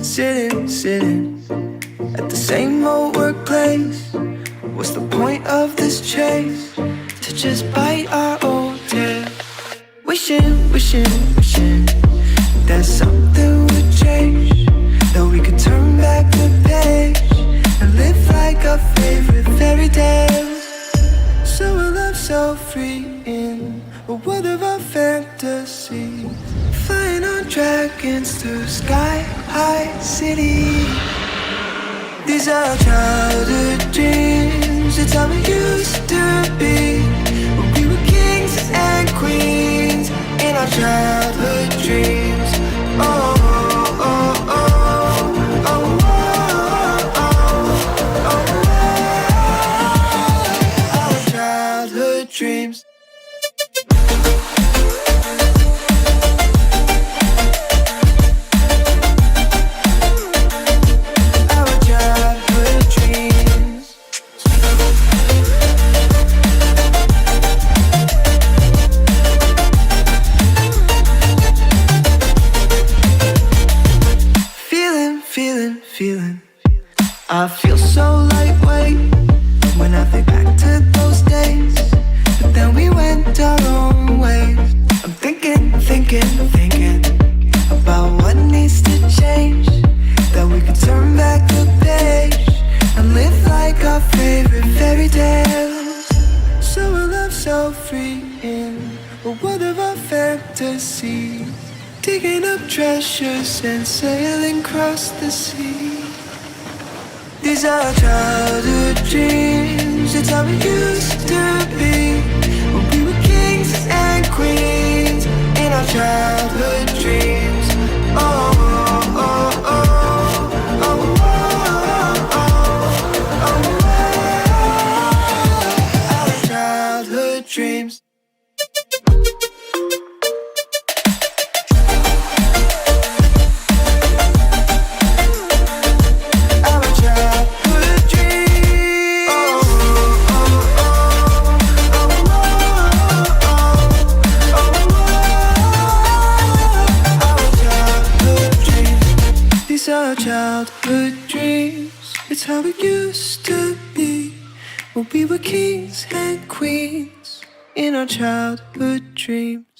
sitting at the same old workplace. What's the point of this chase? To just bite our old tail. Wishing that something would change, that we could turn back the page and live like our favorite fairy tales. So a love so free in a world of our fantasy, flying on dragons through sky-high cities. These are childhood dreams, it's how we used to be, when we were kings and queens in our childhood dreams. Oh, oh, oh, oh, oh, oh, oh, our childhood dreams. Feeling, I feel so lightweight when I think back to those days, but then we went our own ways. I'm thinking about what needs to change, that we could turn back the page and live like our favorite fairy tales. So a love so free in a world of our fantasy, digging up treasures and sailing across the sea. These are childhood dreams, it's how we used to be, when we were kings and queens in our childhood dreams. Oh, oh, oh, oh, oh, oh, oh, oh, our childhood dreams. Our childhood dreams, it's how it used to be, when we were kings and queens in our childhood dreams.